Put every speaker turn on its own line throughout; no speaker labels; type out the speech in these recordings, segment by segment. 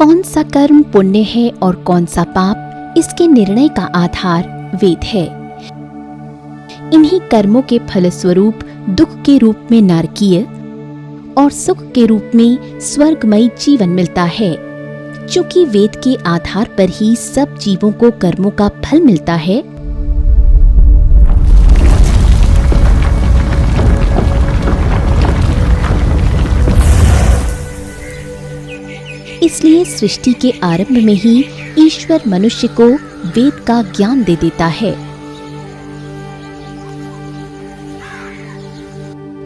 कौन सा कर्म पुण्य है और कौन सा पाप, इसके निर्णय का आधार वेद है। इन्हीं कर्मों के फलस्वरूप दुख के रूप में नारकीय और सुख के रूप में स्वर्गमयी जीवन मिलता है। चूंकि वेद के आधार पर ही सब जीवों को कर्मों का फल मिलता है, इसलिए सृष्टि के आरंभ में ही ईश्वर मनुष्य को वेद का ज्ञान दे देता है।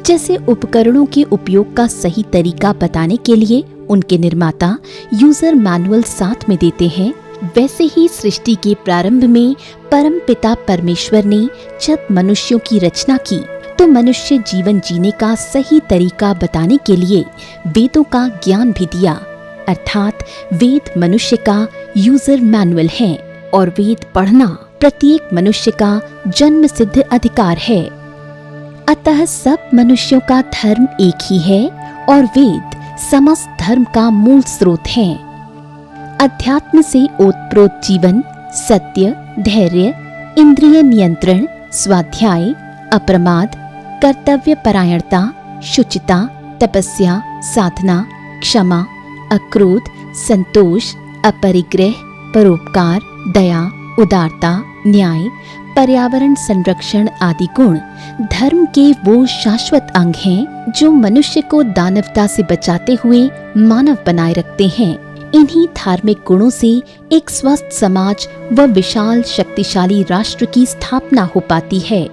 जैसे उपकरणों के उपयोग का सही तरीका बताने के लिए उनके निर्माता यूजर मैनुअल साथ में देते हैं, वैसे ही सृष्टि के प्रारंभ में परमपिता परमेश्वर ने जब मनुष्यों की रचना की तो मनुष्य जीवन जीने का सही तरीका बताने के लिए वेदों का ज्ञान भी दिया। अर्थात वेद मनुष्य का यूजर मैनुअल है और वेद पढ़ना प्रत्येक मनुष्य का जन्म सिद्ध अधिकार है। अतः सब मनुष्यों का धर्म एक ही है और वेद समस्त धर्म का मूल स्रोत है। अध्यात्म से ओतप्रोत जीवन, सत्य, धैर्य, इंद्रिय नियंत्रण, स्वाध्याय, अप्रमाद, कर्तव्य परायणता, शुचिता, तपस्या, साधना, क्षमा, अक्रोध, संतोष, अपरिग्रह, परोपकार, दया, उदारता, न्याय, पर्यावरण संरक्षण आदि गुण धर्म के वो शाश्वत अंग हैं जो मनुष्य को दानवता से बचाते हुए मानव बनाए रखते हैं। इन्हीं धार्मिक गुणों से एक स्वस्थ समाज व विशाल शक्तिशाली राष्ट्र की स्थापना हो पाती है।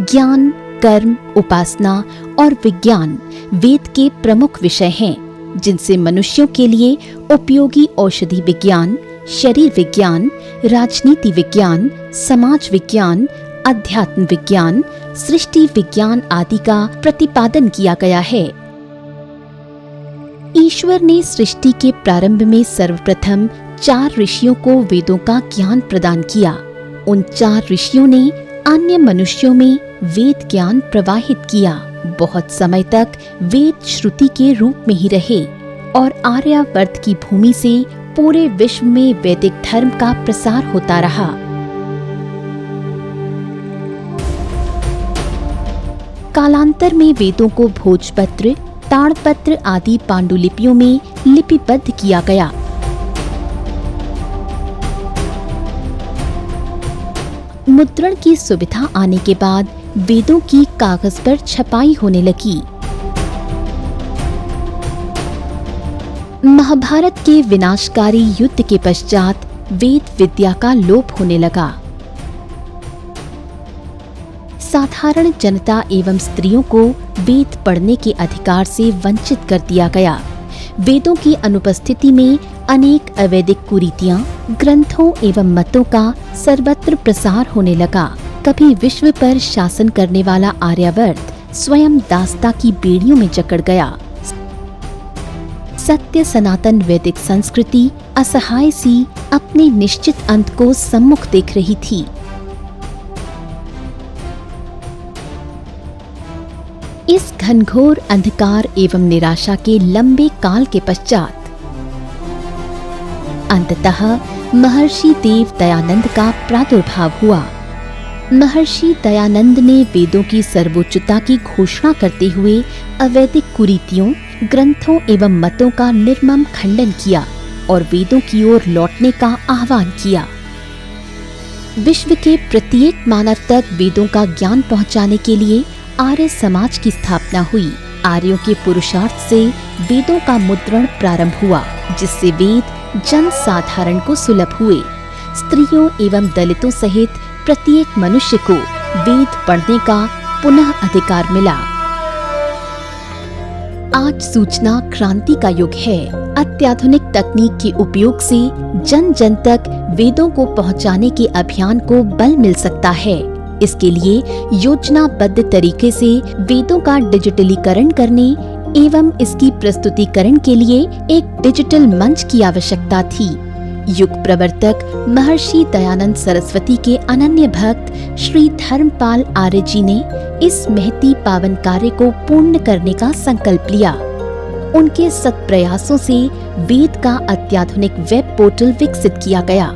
ज्ञान, कर्म, उपासना और विज्ञान वेद के प्रमुख विषय हैं, जिनसे मनुष्यों के लिए उपयोगी औषधि विज्ञान, शरीर विज्ञान, राजनीति विज्ञान, समाज विज्ञान, अध्यात्म विज्ञान, सृष्टि विज्ञान आदि का प्रतिपादन किया गया है। ईश्वर ने सृष्टि के प्रारंभ में सर्वप्रथम 4 ऋषियों को वेदों का ज्ञान प्रदान किया। उन 4 ऋषियों ने अन्य मनुष्यों में वेद ज्ञान प्रवाहित किया। बहुत समय तक वेद श्रुति के रूप में ही रहे और आर्यावर्त की भूमि से पूरे विश्व में वैदिक धर्म का प्रसार होता रहा। कालांतर में वेदों को भोजपत्र, ताड़पत्र आदि पांडुलिपियों में लिपिबद्ध किया गया। मुद्रण की सुविधा आने के बाद वेदों की कागज पर छपाई होने लगी। महाभारत के विनाशकारी युद्ध के पश्चात वेद विद्या का लोप होने लगा। साधारण जनता एवं स्त्रियों को वेद पढ़ने के अधिकार से वंचित कर दिया गया। वेदों की अनुपस्थिति में अनेक अवैधिक कुरीतियां, ग्रंथों एवं मतों का सर्वत्र प्रसार होने लगा। कभी विश्व पर शासन करने वाला आर्यावर्त स्वयं दासता की बेड़ियों में जकड़ गया। सत्य सनातन वैदिक संस्कृति असहाय सी अपने निश्चित अंत को सम्मुख देख रही थी। इस घनघोर अंधकार एवं निराशा के लंबे काल के पश्चात अंततः महर्षि देव दयानंद का प्रादुर्भाव हुआ। महर्षि दयानंद ने वेदों की सर्वोच्चता की घोषणा करते हुए अवैधिक कुरीतियों, ग्रंथों एवं मतों का निर्मम खंडन किया और वेदों की ओर लौटने का आह्वान किया। विश्व के प्रत्येक मानव तक वेदों का ज्ञान पहुंचाने के लिए आर्य समाज की स्थापना हुई। आर्यों के पुरुषार्थ से वेदों का मुद्रण प्रारंभ हुआ, जिससे वेद जन साधारण को सुलभ हुए। स्त्रियों एवं दलितों सहित प्रत्येक मनुष्य को वेद पढ़ने का पुनः अधिकार मिला। आज सूचना क्रांति का युग है। अत्याधुनिक तकनीक के उपयोग से जन जन तक वेदों को पहुंचाने के अभियान को बल मिल सकता है। इसके लिए योजनाबद्ध तरीके से वेदों का डिजिटलीकरण करने एवं इसकी प्रस्तुतिकरण के लिए एक डिजिटल मंच की आवश्यकता थी। युग प्रवर्तक महर्षि दयानंद सरस्वती के अनन्य भक्त श्री धर्मपाल आर्य जी ने इस महती पावन कार्य को पूर्ण करने का संकल्प लिया। उनके सत प्रयासों से वेद का अत्याधुनिक वेब पोर्टल विकसित किया गया।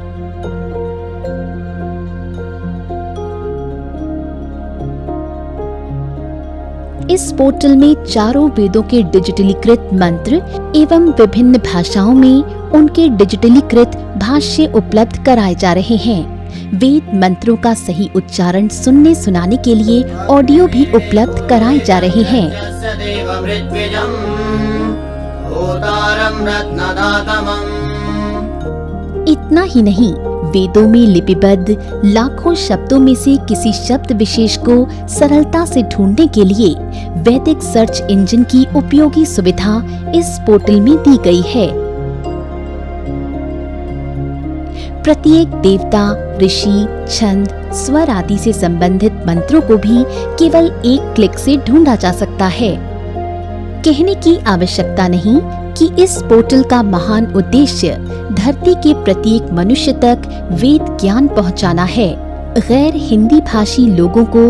इस पोर्टल में चारों वेदों के डिजिटलीकृत मंत्र एवं विभिन्न भाषाओं में उनके डिजिटलीकृत भाष्य उपलब्ध कराए जा रहे हैं। वेद मंत्रों का सही उच्चारण सुनने सुनाने के लिए ऑडियो भी उपलब्ध कराए जा रहे हैं। इतना ही नहीं, वेदों में लिपिबद्ध लाखों शब्दों में से किसी शब्द विशेष को सरलता से ढूंढने के लिए वैदिक सर्च इंजन की उपयोगी सुविधा इस पोर्टल में दी गई है। प्रत्येक देवता, ऋषि, छंद, स्वर आदि से संबंधित मंत्रों को भी केवल एक क्लिक से ढूंढा जा सकता है। कहने की आवश्यकता नहीं कि इस पोर्टल का महान उद्देश्य धरती के प्रत्येक मनुष्य तक वेद ज्ञान पहुंचाना है। गैर हिंदी भाषी लोगों को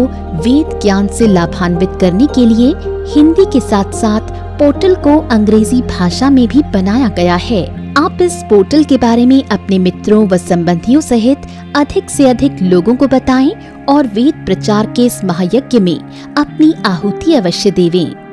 वेद ज्ञान से लाभान्वित करने के लिए हिंदी के साथ साथ पोर्टल को अंग्रेजी भाषा में भी बनाया गया है। आप इस पोर्टल के बारे में अपने मित्रों व संबंधियों सहित अधिक से अधिक लोगों को बताएं और वेद प्रचार के इस महायज्ञ में अपनी आहुति अवश्य देवें।